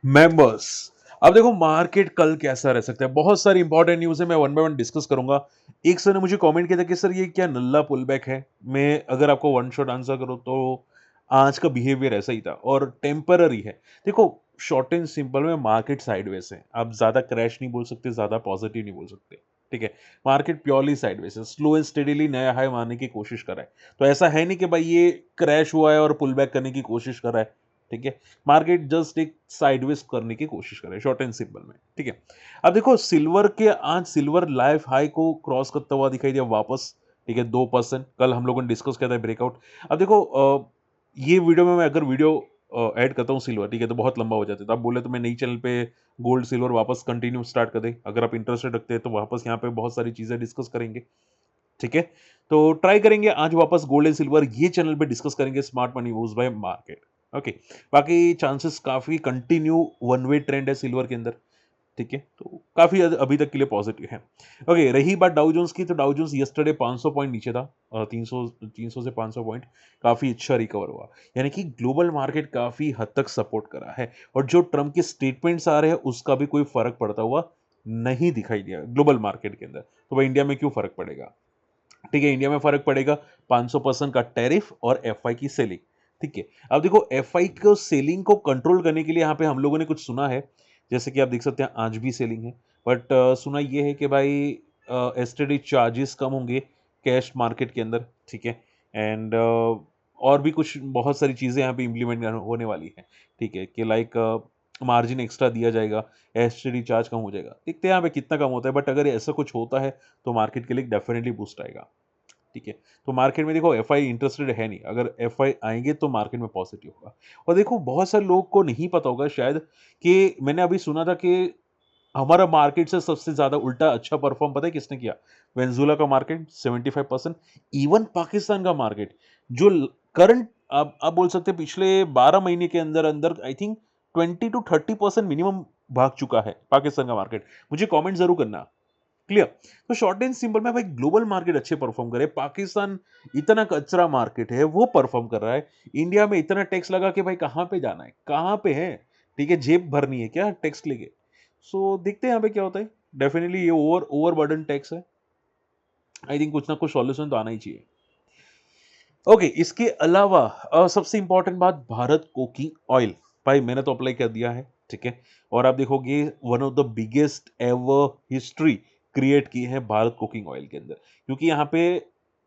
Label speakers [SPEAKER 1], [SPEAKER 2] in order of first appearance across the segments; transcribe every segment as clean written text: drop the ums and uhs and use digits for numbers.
[SPEAKER 1] Members. अब देखो market कल कैसा रह सकता है, बहुत सारी इंपॉर्टेंट न्यूज़ है, मैं वन बाय वन डिस्कस करूंगा। एक सर ने मुझे कमेंट किया था कि सर ये क्या नल्ला पुल बैक है। मैं अगर आपको वन शॉट आंसर करूं तो आज का बिहेवियर ऐसा ही था और टेम्पररी है। देखो शॉर्ट एंड सिंपल में मार्केट साइडवेज है, आप ज्यादा क्रैश नहीं बोल सकते, ज्यादा पॉजिटिव नहीं बोल सकते। ठीक है, मार्केट प्योरली साइडवेज है, स्लो एंड स्टेडीली नया हाई मारने की कोशिश कर रहा है। तो ऐसा है नहीं कि भाई ये क्रैश हुआ है और पुल बैक करने की कोशिश कर रहा है। ठीक है, मार्केट जस्ट एक साइडवेज करने की कोशिश करे, शॉर्ट एंड सिंपल में। ठीक है, अब देखो सिल्वर के आज सिल्वर लाइफ हाई को क्रॉस करता हुआ दिखाई दिया वापस। ठीक है, 2%। कल हम लोगों ने डिस्कस किया था ब्रेकआउट। अब देखो ये वीडियो में मैं अगर वीडियो ऐड करता हूँ सिल्वर, ठीक है, तो बहुत लंबा हो जाता है। तो आप बोले तो मैं नई चैनल पे गोल्ड सिल्वर वापस कंटिन्यू स्टार्ट कर दे, अगर आप इंटरेस्टेड रखते हैं तो वापस यहाँ पे बहुत सारी चीजें डिस्कस करेंगे। ठीक है, तो ट्राई करेंगे आज वापस गोल्ड एंड सिल्वर ये चैनल पे डिस्कस करेंगे, smart money moves bye market. Okay, बाकी चांसेस काफी कंटिन्यू वन वे ट्रेंड है सिल्वर के अंदर। ठीक है, तो काफी अभी तक के लिए पॉजिटिव है। ओके, रही बात डाउ जोन्स की, तो डाउ जोन्स यस्टरडे 500 पॉइंट नीचे था, 300 से 500 पॉइंट, काफी अच्छा रिकवर हुआ। यानी कि ग्लोबल मार्केट काफी हद तक सपोर्ट करा है और जो ट्रम्प के स्टेटमेंट्स आ रहे हैं उसका भी कोई फर्क पड़ता हुआ नहीं दिखाई दिया ग्लोबल मार्केट के अंदर। तो भाई इंडिया में क्यों फर्क पड़ेगा। ठीक है, इंडिया में फर्क पड़ेगा 500% का टैरिफ और एफआई की सेलिंग। ठीक है, अब देखो एफआई को सेलिंग को कंट्रोल करने के लिए यहाँ पे हम लोगों ने कुछ सुना है, जैसे कि आप देख सकते हैं आज भी सेलिंग है। बट सुना ये है कि भाई एसटीडी चार्जेस कम होंगे कैश मार्केट के अंदर। ठीक है, एंड और भी कुछ बहुत सारी चीज़ें यहाँ पे इम्प्लीमेंट होने वाली है। ठीक है, कि लाइक मार्जिन एक्स्ट्रा दिया जाएगा, एसटीडी चार्ज कम हो जाएगा। देखते हैं यहाँ पे कितना कम होता है, बट अगर ऐसा कुछ होता है तो मार्केट के लिए डेफिनेटली बूस्ट आएगा। ठीक है, तो मार्केट में देखो एफआई इंटरेस्टेड है नहीं, अगर एफआई आएंगे तो मार्केट में पॉजिटिव होगा। और देखो बहुत सारे लोग को नहीं पता होगा शायद कि मैंने अभी सुना था कि हमारा मार्केट से सबसे ज्यादा उल्टा अच्छा परफॉर्म पता है किसने किया। वेनेजुएला का मार्केट 75%, इवन पाकिस्तान का मार्केट जो करंट आप बोल सकते हैं पिछले 12 महीने के अंदर अंदर आई थिंक 20 to 30% मिनिमम भाग चुका है पाकिस्तान का मार्केट। मुझे कमेंट जरूर करना। क्लियर। तो शॉर्ट एंड सिंपल में भाई ग्लोबल मार्केट अच्छे परफॉर्म करे, पाकिस्तान इतना कचरा मार्केट है वो परफॉर्म कर रहा है। इंडिया में इतना टैक्स लगा कि भाई कहां पे जाना है, कहां पे है। ठीक है, जेब भरनी है क्या टैक्स लेके। सो देखते हैं यहाँ पे क्या होता है। डेफिनेटली ये ओवर बर्डन टैक्स है। आई थिंक कुछ ना कुछ सॉल्यूशन तो आना ही चाहिए। ओके, इसके अलावा सबसे इंपॉर्टेंट बात, भारत कोकिंग ऑयल। भाई मैंने तो अप्लाई कर दिया है। ठीक है, और आप देखोगे one of the biggest ever history create की है भारत कुकिंग ऑयल के अंदर, क्योंकि यहाँ पे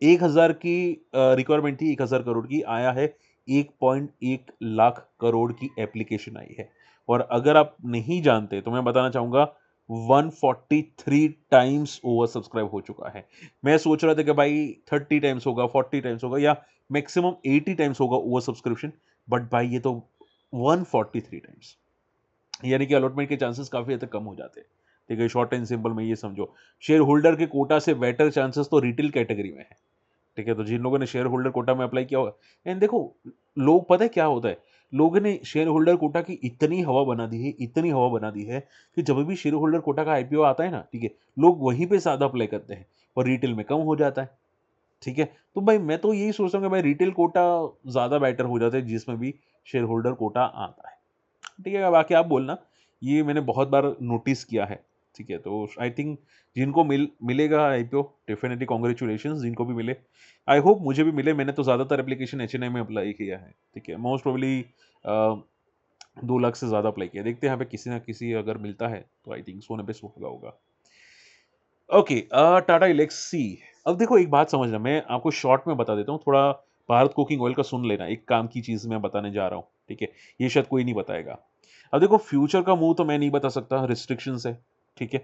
[SPEAKER 1] 1,000 की रिक्वायरमेंट थी, 1,000 करोड़ की, आया है 1.1 लाख करोड़ की एप्लीकेशन आई है। और अगर आप नहीं जानते तो मैं बताना चाहूंगा 143 टाइम्स ओवर सब्सक्राइब हो चुका है। मैं सोच रहा था कि भाई 30 टाइम्स होगा, 40 टाइम्स होगा, या मैक्सिमम 80 टाइम्स होगा ओवर सब्सक्रिप्शन। बट भाई ये तो 143 टाइम्स, यानी कि अलॉटमेंट के चांसेस काफी हद तक कम हो जाते हैं। ठीक है, शॉर्ट एंड सिंपल में ये समझो, शेयर होल्डर के कोटा से बेटर चांसेस तो रिटेल कैटेगरी में है। ठीक है, तो जिन लोगों ने शेयर होल्डर कोटा में अप्लाई किया होगा, एंड देखो लोग पता है क्या होता है, लोगों ने शेयर होल्डर कोटा की इतनी हवा बना दी है, इतनी हवा बना दी है कि जब भी शेयर होल्डर कोटा का आईपीओ आता है ना, ठीक है, लोग वहीं पे ज्यादा अप्लाई करते हैं और रिटेल में कम हो जाता है। ठीक है, तो भाई मैं तो यही सोचता हूँ कि भाई रिटेल कोटा ज्यादा बेटर हो जाता है जिसमें भी शेयर होल्डर कोटा आता है। ठीक है, बाकी आप बोलना, ये मैंने बहुत बार नोटिस किया है। ठीक है, तो आई थिंक जिनको मिलेगा आईपीओ डेफिनेटली कॉन्ग्रेचुलेशन, जिनको भी मिले आई होप मुझे भी मिले। मैंने तो ज़्यादातर एप्लीकेशन एचएनआई में अप्लाई किया है। ठीक है, मोस्ट प्रोबेबली 2 लाख से ज़्यादा अप्लाई किया। देखते हैं यहाँ पे किसी ना किसी अगर मिलता है तो आई थिंक सोने पे सुहागा होगा। ओके, टाटा इलेक्सी। अब देखो एक बात समझना, मैं आपको शॉर्ट में बता देता हूँ थोड़ा, भारत कुकिंग ऑयल का सुन लेना, एक काम की चीज़ मैं बताने जा रहा हूँ। ठीक है, ये शायद कोई नहीं बताएगा। अब देखो फ्यूचर का मूव तो मैं नहीं बता सकता, रिस्ट्रिक्शंस है। ठीक है,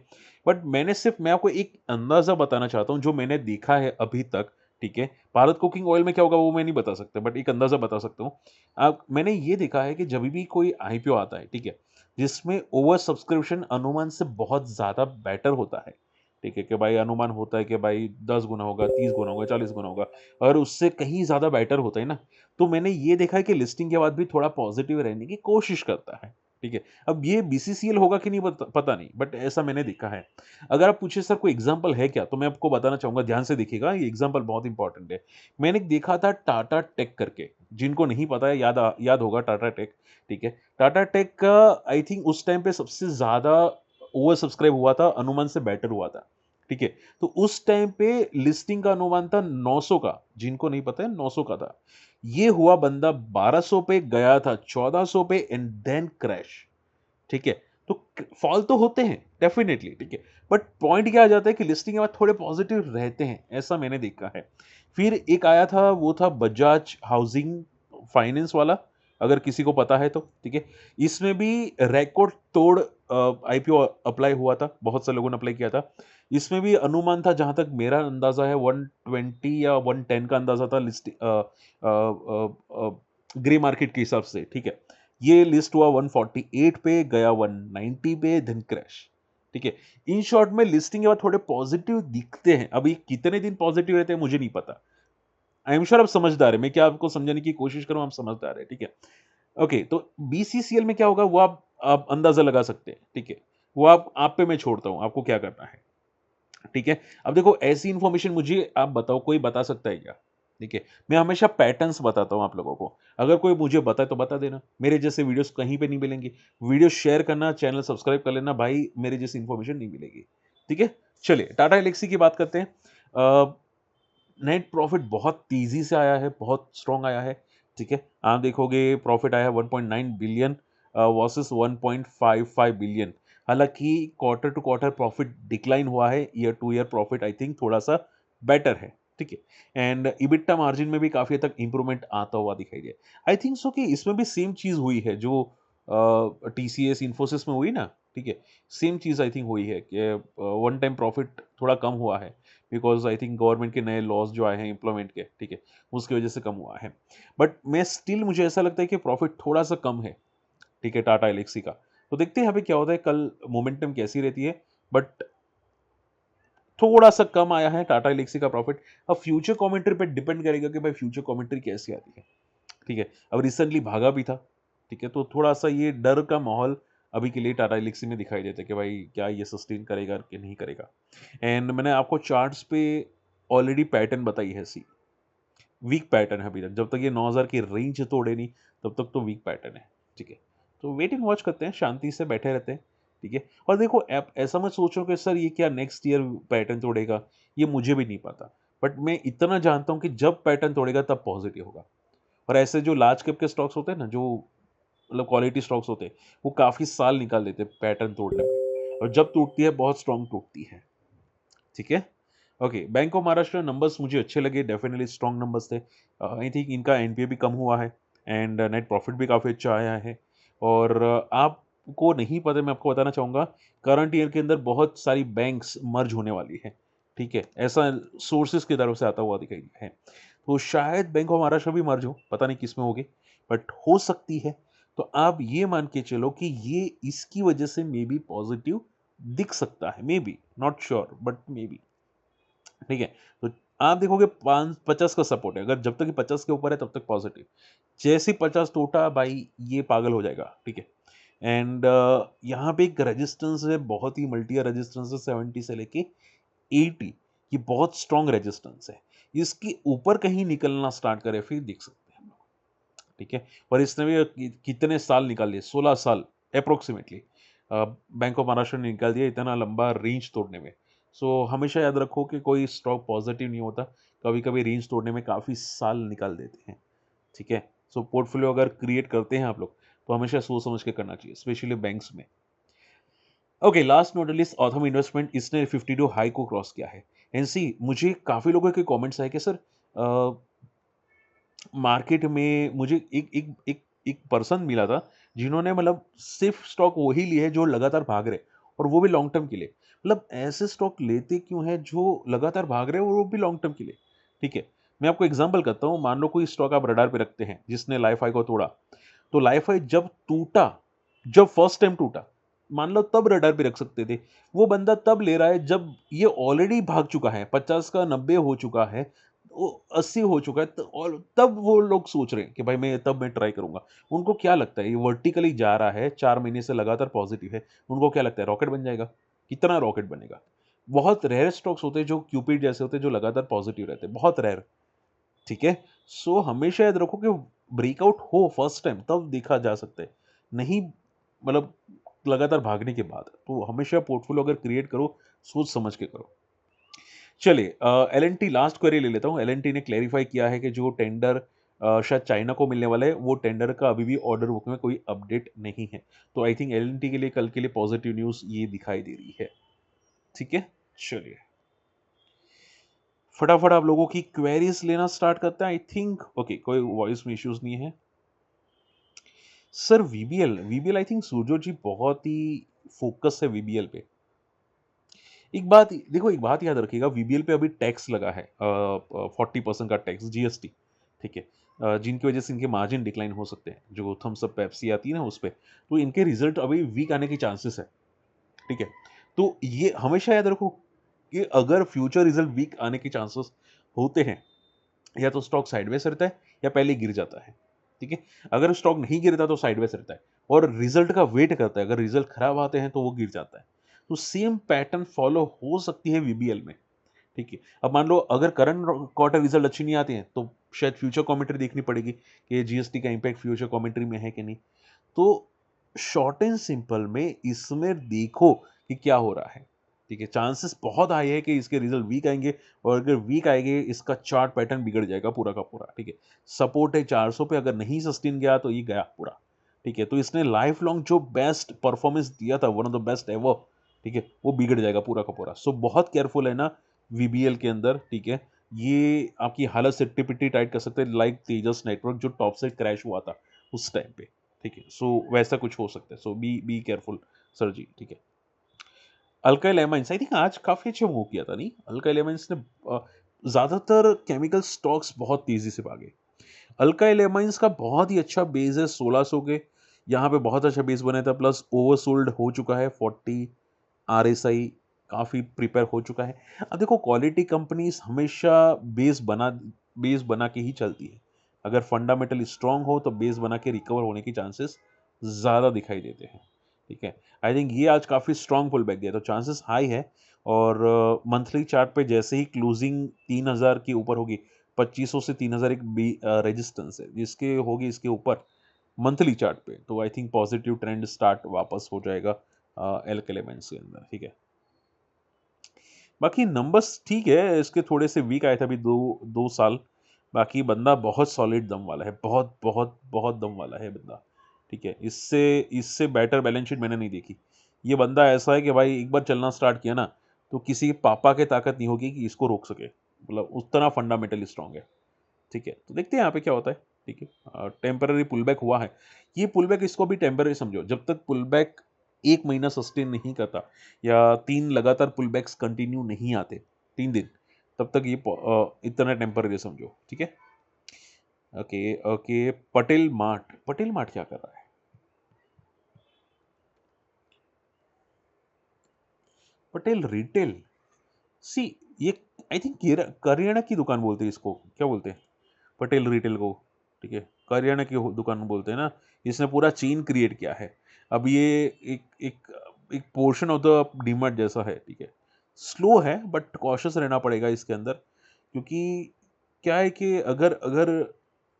[SPEAKER 1] बट मैं आपको एक अंदाजा बताना चाहता हूँ जो मैंने देखा है अभी तक। ठीक है, भारत कुकिंग ऑयल में क्या होगा वो मैं नहीं बता सकता, बट एक अंदाजा बता सकता हूँ। अब मैंने ये देखा है कि जब भी कोई आईपीओ आता है, ठीक है, जिसमें ओवर सब्सक्रिप्शन अनुमान से बहुत ज्यादा बेटर होता है। ठीक है, कि भाई अनुमान होता है कि भाई 10 गुना होगा, 30 गुना होगा, 40 गुना होगा, और उससे कहीं ज्यादा बेटर होता है ना, तो मैंने ये देखा है कि लिस्टिंग के बाद भी थोड़ा पॉजिटिव रहने की कोशिश करता है। ठीक है? अब ये बीसीसीएल होगा कि नहीं पता नहीं, बट ऐसा मैंने देखा है। अगर आप पूछे सर कोई एग्ज़ाम्पल है क्या? तो मैं आपको बताना चाहूँगा, ध्यान से देखिएगा, ये एग्ज़ाम्पल बहुत इंपॉर्टेंट है। मैंने एक देखा था टाटा टेक करके, जिनको नहीं पता है याद होगा टाटा टेक, ठीक है? टाटा टेक का आई थिंक उस टाइम पे सबसे ज़्यादा ओवर सब्सक्राइब हुआ था, अनुमान से बेटर हुआ था, ठीक है? तो उस टाइम पे लिस्टिंग का अनुमान था 900 का, जिनको नहीं पता है 900 का था। ये हुआ बंदा 1200 पे गया था 1400 पे एंड देन क्रैश, ठीक है? तो फॉल तो होते हैं डेफिनिटली, ठीक है? बट पॉइंट क्या आ जाता है कि लिस्टिंग के बाद थोड़े पॉजिटिव रहते हैं, ऐसा मैंने देखा है। फिर एक आया था, वो था बजाज हाउसिंग फाइनेंस वाला, अगर किसी को पता है तो, ठीक है? इसमें भी रिकॉर्ड तोड़ आईपीओ अप्लाई हुआ था, बहुत से लोगों ने अप्लाई किया था। इसमें भी अनुमान था, जहां तक मेरा अंदाजा है 120 या 110 का अंदाजा था लिस्ट ग्रे मार्केट के हिसाब से, ठीक है? ये लिस्ट हुआ 148 पे, गया 190 पे, देन क्रैश, ठीक है? इन शॉर्ट में लिस्टिंग के बाद थोड़े पॉजिटिव दिखते हैं। अभी कितने दिन पॉजिटिव रहते हैं मुझे नहीं पता। आई एम श्योर आप समझदार हैं, मैं क्या आपको समझाने की कोशिश कर रहा हूं, आप समझदार हैं, ठीक है? ओके, तो बीसीसीएल में क्या होगा वो आप अंदाजा लगा सकते हैं, ठीक है? वो आप पे मैं छोड़ता हूं, आपको क्या करना है, ठीक है? अब देखो, ऐसी इंफॉर्मेशन मुझे आप बताओ, कोई बता सकता है क्या? ठीक है? मैं हमेशा पैटर्न्स बताता हूँ आप लोगों को। अगर कोई मुझे बताए तो बता देना। मेरे जैसे वीडियोज़ कहीं पे नहीं मिलेंगे। वीडियो शेयर करना, चैनल सब्सक्राइब कर लेना भाई, मेरे जैसी इंफॉर्मेशन नहीं मिलेगी। ठीक है? चलिए टाटा एल्क्सी की बात करते हैं। नेट प्रॉफिट बहुत तेज़ी से आया है, बहुत स्ट्रॉन्ग आया है। ठीक है? आप देखोगे प्रॉफिट आया है 1.9 बिलियन वर्सेस 1.55 बिलियन। हालाँकि quarter to quarter profit decline हुआ है, year to year profit I think थोड़ा-सा बेटर है, ठीक है? एंड इबिट्डा मार्जिन में भी काफ़ी हद तक इम्प्रूवमेंट आता हुआ दिखाई दिया। आई थिंक सो कि इसमें भी सेम चीज़ हुई है जो टीसीएस, इन्फोसिस में हुई ना, ठीक है? सेम चीज़ आई थिंक हुई है कि वन टाइम प्रॉफिट थोड़ा कम हुआ है, बिकॉज़ आई थिंक गवर्नमेंट के नए लॉज़ जो आए हैं इम्प्लीमेंट के, ठीक है? उसकी वजह से कम हुआ है। बट मैं स्टिल मुझे ऐसा लगता है कि प्रॉफिट थोड़ा-सा कम है, ठीक है, टाटा एल्क्सी का। तो देखते हैं अभी क्या होता है, कल मोमेंटम कैसी रहती है, बट थोड़ा-सा कम आया है टाटा एल्क्सी का प्रॉफिट। अब फ्यूचर कमेंट्री पे डिपेंड करेगा कि भाई फ्यूचर कमेंट्री कैसी आती है, ठीक है? अब रिसेंटली भागा भी था, ठीक है? तो थोड़ा-सा ये डर का माहौल अभी के लिए टाटा एल्क्सी में दिखाई देता है कि भाई क्या ये सस्टेन करेगा कि नहीं करेगा। एंड मैंने आपको चार्ट्स पे ऑलरेडी पैटर्न बताई है, सी वीक पैटर्न है अभी तक। जब तक ये 9000 की रेंज तोड़े नहीं, तब तक तो वीक पैटर्न है, ठीक है? तो वेट एंड वॉच करते हैं, शांति से बैठे रहते हैं, ठीक है? और देखो, आप ऐसा मत सोचो कि सर ये क्या नेक्स्ट ईयर पैटर्न तोड़ेगा, ये मुझे भी नहीं पता। बट मैं इतना जानता हूँ कि जब पैटर्न तोड़ेगा तब पॉजिटिव होगा। और ऐसे जो लार्ज कैप के स्टॉक्स होते हैं ना, जो मतलब क्वालिटी स्टॉक्स होते हैं, वो काफ़ी साल निकाल देते हैं पैटर्न तोड़ने में, और जब टूटती है बहुत स्ट्रॉन्ग टूटती है, ठीक है? Okay, bank of Maharashtra numbers मुझे अच्छे लगे, डेफिनिटली स्ट्रॉन्ग नंबर्स थे। आई थिंक इनका एनपीए भी कम हुआ है एंड नेट प्रॉफिट भी काफ़ी अच्छा आया है। और आपको नहीं पता, मैं आपको बताना चाहूँगा, करंट ईयर के अंदर बहुत सारी बैंक्स मर्ज होने वाली है, ठीक है? ऐसा सोर्सेज़ की तरफ से आता हुआ दिखाई दिया है। तो शायद बैंक ऑफ महाराष्ट्र भी मर्ज हो, पता नहीं किसमें होगी, बट हो सकती है। तो आप ये मान के चलो कि ये इसकी वजह से मे बी पॉजिटिव दिख सकता है, may be, not sure but may be, ठीक है? तो आप देखोगे 50 का सपोर्ट है, अगर जब तक ये 50 के ऊपर है तब तक पॉजिटिव। जैसे ही 50 टूटा भाई, ये पागल हो जाएगा, ठीक है? एंड यहाँ पे एक रेजिस्टेंस है, बहुत ही मल्टी रेजिस्टेंस है 70 से लेके 80। ये बहुत स्ट्रॉन्ग रेजिस्टेंस है। इसके ऊपर कहीं निकलना स्टार्ट करे फिर देख सकते हैं हम लोग, ठीक है? और इसने भी कितने साल निकाल लिए, 16 साल अप्रोक्सीमेटली बैंक ऑफ महाराष्ट्र ने निकाल दिया इतना लंबा रेंज तोड़ने में। सो हमेशा याद रखो कि कोई स्टॉक पॉजिटिव नहीं होता, कभी कभी रेंज तोड़ने में काफ़ी साल निकाल देते हैं, ठीक है? सो पोर्टफोलियो अगर क्रिएट करते हैं आप लोग, तो हमेशा सोच समझ के करना चाहिए, स्पेशली बैंक्स में। Okay, last note list Autham investment, इसने 52 हाई को क्रॉस किया है। एनसी, मुझे काफ़ी लोगों के कमेंट्स आए कि सर मार्केट में मुझे एक पर्सन मिला था, जिन्होंने मतलब सिर्फ स्टॉक वही लिए हैं जो लगातार भाग रहे, और वो भी लॉन्ग टर्म के लिए। मतलब ऐसे स्टॉक लेते क्यों हैं जो लगातार भाग रहे हैं और वो भी लॉन्ग टर्म के लिए, ठीक है? मैं आपको एग्जांपल करता हूँ, मान लो कोई स्टॉक आप रडार पे रखते हैं जिसने लाइफ हाई को तोड़ा, तो लाइफ हाई जब टूटा, जब फर्स्ट टाइम टूटा, मान लो तब रडार पे रख सकते थे। वो बंदा तब ले रहा है जब ये ऑलरेडी भाग चुका है, 50 का 90 हो चुका है, वो 80 हो चुका है और तब वो लोग सोच रहे हैं कि भाई मैं ट्राई करूँगा। उनको क्या लगता है ये वर्टिकली जा रहा है, 4 महीने से लगातार पॉजिटिव है। उनको क्या लगता है रॉकेट बन जाएगा? कितना रॉकेट बनेगा? बहुत रेयर स्टॉक्स होते हैं जो क्यूपिड जैसे होते हैं जो लगातार पॉजिटिव रहते हैं, बहुत रेयर, ठीक है? सो हमेशा याद रखो कि ब्रेकआउट हो फर्स्ट टाइम तब देखा जा सकता है। नहीं मतलब लगातार भागने के बाद। तो हमेशा पोर्टफोलियो अगर क्रिएट करो, सोच समझ के करो। चलिए एल-एन-टी लास्ट क्वेरी ले लेता हूँ। एल-एन-टी ने क्लैरिफाई किया है कि जो टेंडर शायद चाइना को मिलने वाला है, वो टेंडर का अभी भी ऑर्डर बुक में कोई अपडेट नहीं है। तो आई थिंक एल-एन-टी के लिए कल के लिए पॉजिटिव न्यूज़ ये दिखाई दे रही है। ठीक है? चलिए, फटाफट आप लोगों की क्वेरीज लेना स्टार्ट करते हैं। आई थिंक ओके कोई वॉइस में इश्यूज़ नहीं है। Sir VBL, VBL I think Surjot ji बहुत ही फ़ोकस है वीबीएल पे। एक बात देखो एक बात याद रखिएगा वीबीएल पे अभी टैक्स लगा है 40% का टैक्स जीएसटी, ठीक है? जिनकी वजह से इनके मार्जिन डिक्लाइन हो सकते हैं जो थम्स अप पेप्सी आती है ना उस पे तो इनके रिजल्ट अभी वीक आने के चांसेस है, ठीक है? तो ये हमेशा याद रखो कि अगर फ्यूचर रिजल्ट वीक आने के चांसेस होते हैं या तो स्टॉक साइडवेज रहता है या पहले गिर जाता है, ठीक है? अगर स्टॉक नहीं गिरता तो साइडवेज रहता है और रिजल्ट का वेट करता है, अगर रिजल्ट खराब आते हैं तो वो गिर जाता है। तो सेम पैटर्न फॉलो हो सकती है वीबीएल में, ठीक है? अब मान लो अगर करंट क्वार्टर रिजल्ट अच्छी नहीं आती हैं, तो शायद फ्यूचर कमेंट्री देखनी पड़ेगी कि जीएसटी का इम्पैक्ट फ्यूचर कमेंट्री में है कि नहीं। तो शॉर्ट एंड सिंपल में इसमें देखो कि क्या हो रहा है, ठीक है? चांसेस बहुत हाई है कि इसके रिजल्ट वीक आएँगे और अगर वीक आएँगे इसका चार्ट पैटर्न बिगड़ जाएगा पूरा का पूरा, ठीक है? सपोर्ट है 400 पे अगर नहीं सस्टेन गया तो ये गया पूरा, ठीक है? तो इसने लाइफ लॉन्ग जो बेस्ट परफॉर्मेंस दिया था one of the best ever, ठीक है? वो बिगड़ जाएगा पूरा का पूरा। सो बहुत केयरफुल है ना वीबीएल के अंदर, ठीक है? ये आपकी हालत से टिपिटी टाइट कर सकते हैं लाइक तेजस नेटवर्क जो टॉप से क्रैश हुआ था उस टाइम पे, ठीक है? सो वैसा कुछ हो सकता है। सो बी केयरफुल सर जी, ठीक है? अल्काइल एमाइन्स आई थिंक आज काफ़ी अच्छा मूव किया था नहीं? अल्काइल एमाइन्स ने ज़्यादातर केमिकल स्टॉक्स बहुत तेज़ी से भागे। अल्काइल एमाइन्स का बहुत ही अच्छा बेस है 1600 के, यहाँ पे बहुत अच्छा बेस बना था प्लस ओवरसोल्ड हो चुका है 40 आरएसआई काफ़ी प्रिपेयर हो चुका है। अब देखो क्वालिटी कंपनीज़ हमेशा बेस बना के ही चलती है। अगर फंडामेंटली स्ट्रॉन्ग हो तो बेस बना के रिकवर होने की चांसेस ज़्यादा दिखाई देते हैं, ठीक है? आई थिंक ये आज काफ़ी स्ट्रॉन्ग पुल बैक दिया तो चांसेस हाई है और मंथली चार्ट पे जैसे ही क्लोजिंग 3000 के ऊपर होगी 2500 से 3000 एक रेजिस्टेंस है जिसके होगी इसके ऊपर मंथली चार्ट पे तो I think positive trend start वापस हो जाएगा एल्क एलिमेंट्स के अंदर, ठीक है? बाकी नंबर्स ठीक है, इसके थोड़े से वीक आए थे अभी 2 साल। बाकी बंदा बहुत सॉलिड दम वाला है, बहुत, बहुत, बहुत दम वाला है बंदा, ठीक है? इससे इससे बेटर बैलेंस शीट मैंने नहीं देखी। ये बंदा ऐसा है कि भाई एक बार चलना स्टार्ट किया ना, तो किसी के पापा की ताकत नहीं होगी कि इसको रोक सके। मतलब उतना फंडामेंटली स्ट्रॉन्ग है, ठीक है? तो देखते हैं यहाँ पे क्या होता है, ठीक है? टेम्परेरी पुलबैक हुआ है। ये पुलबैक इसको भी टेम्परेरी समझो, जब तक पुलबैक 1 महीना सस्टेन नहीं करता या 3 लगातार पुलबैक्स कंटिन्यू नहीं आते, 3 दिन, तब तक ये इतना टेम्परेरी समझो, ठीक है? ओके, ओके, पटेल मार्ट क्या कर रहा है? पटेल रिटेल, सी ये आई थिंक करियाना की दुकान बोलते हैं इसको, क्या बोलते हैं? पटेल रिटेल को, ठीक है? करियाना की दुकान बोलते हैं ना, इसने पूरा चेन क्रिएट किया है। अब ये एक एक एक पोर्शन ऑफ द डीमार्ट जैसा है, ठीक है? स्लो है बट कॉशियस रहना पड़ेगा इसके अंदर क्योंकि क्या है कि अगर अगर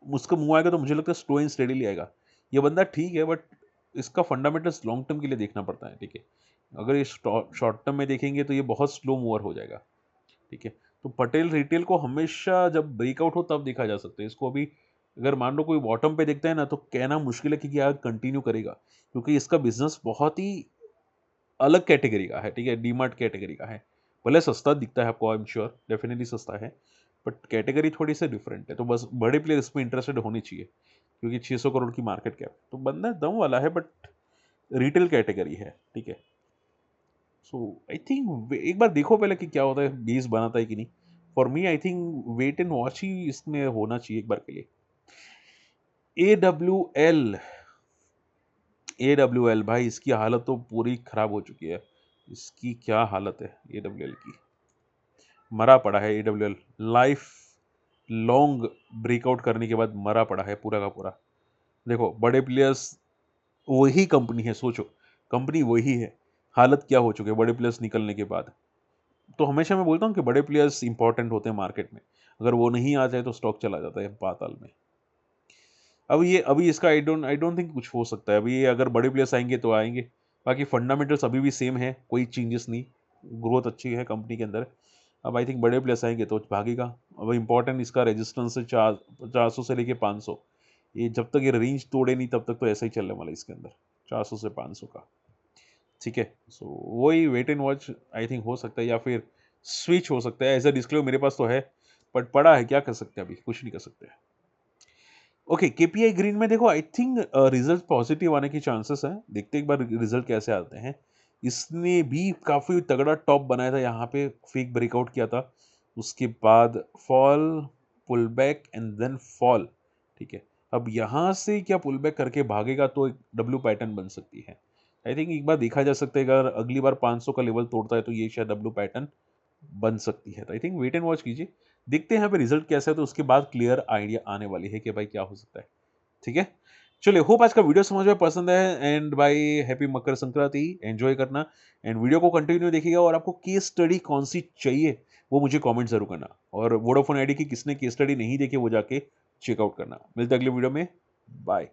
[SPEAKER 1] उसका मुँह आएगा तो मुझे लगता है स्लो एंड स्टेडीली आएगा। ये बंदा ठीक है बट इसका फंडामेंटल्स लॉन्ग टर्म के लिए देखना पड़ता है, ठीक है? अगर ये शॉर्ट टर्म में देखेंगे तो ये बहुत स्लो मूवर हो जाएगा, ठीक है? तो पटेल रिटेल को हमेशा जब ब्रेकआउट हो तब देखा जा सकता है। इसको अभी अगर मान लो कोई बॉटम पे देखता है ना तो कहना मुश्किल है कि क्या कंटिन्यू करेगा क्योंकि इसका बिज़नेस बहुत ही अलग कैटेगरी का है, ठीक है? डीमार्ट कैटेगरी का है। भले सस्ता दिखता है आपको आई एम श्योर डेफिनिटली सस्ता है, बट कैटेगरी थोड़ी-सी डिफरेंट है। तो बस बड़े प्लेयर इसमें इंटरेस्टेड होने चाहिए क्योंकि 600 करोड़ की मार्केट कैप। तो बंदा दम वाला है बट रिटेल कैटेगरी है, ठीक है? सो आई थिंक एक बार देखो पहले कि क्या होता है, बेस बनाता है कि नहीं। For me I think wait and watch ही इसमें होना चाहिए एक बार के लिए। A W L, A W L भाई इसकी हालत तो पूरी खराब हो चुकी है। इसकी क्या हालत है ए डब्ल्यू एल की, मरा पड़ा है ए W L. Life long breakout करने के बाद मरा पड़ा है पूरा का पूरा। देखो बड़े प्लेयर्स, वही कंपनी है, सोचो कंपनी वही है, हालत क्या हो चुकी है बड़े प्लेयर्स निकलने के बाद। तो हमेशा मैं बोलता हूँ कि बड़े प्लेयर्स इंपॉर्टेंट होते हैं मार्केट में, अगर वो नहीं आ जाए तो स्टॉक चला जाता है पाताल में। अभी इसका आई डोंट थिंक कुछ हो सकता है। अभी ये अगर बड़े प्लेयर्स आएंगे तो आएंगे, बाकी फंडामेंटल्स अभी भी सेम है, कोई चेंजेस नहीं, ग्रोथ अच्छी है कंपनी के अंदर। अब आई थिंक बड़े प्लेयर्स आएंगे तो भागेगा। अब इंपॉर्टेंट इसका रेजिस्टेंस है 400 से लेके 500। ये जब तक ये रेंज तोड़े नहीं तब तक तो ऐसा ही चलने वाला है इसके अंदर, 400 से 500 का। ठीक है, सो वही wait and watch I think हो सकता है, या फिर स्विच हो सकता है। एज अ डिस्क्लेमर मेरे पास तो है, बट पड़ा है, क्या कर सकते हैं, अभी कुछ नहीं कर सकते। ओके, केपीआई ग्रीन में देखो आई थिंक रिजल्ट पॉजिटिव आने की चांसेस है, देखते एक बार रिजल्ट कैसे आते हैं। इसने भी काफी तगड़ा टॉप बनाया था, यहाँ पे फेक ब्रेकआउट किया था, उसके बाद fall, pull back and then fall. ठीक है, अब यहाँ से क्या पुल बैक करके भागेगा तो एक डब्ल्यू पैटर्न बन सकती है। आई थिंक एक बार देखा जा सकता है, अगर अगली बार 500 का लेवल तोड़ता है तो ये शायद डब्ल्यू पैटर्न बन सकती है। तो I think wait and watch कीजिए, देखते हैं यहाँ पे रिजल्ट कैसा है, तो उसके बाद क्लियर आइडिया आने वाली है कि भाई क्या हो सकता है। ठीक है, चलिए, होप आज का वीडियो समझ में पसंद है, एंड भाई हैप्पी मकर संक्रांति, एंजॉय करना, एंड वीडियो को कंटिन्यू देखिएगा। और आपको केस स्टडी कौन सी चाहिए वो मुझे कमेंट जरूर करना, और वोडाफोन आईडी की किसने केस स्टडी नहीं देखी वो जाके चेकआउट करना। मिलते हैं अगले वीडियो में, बाय।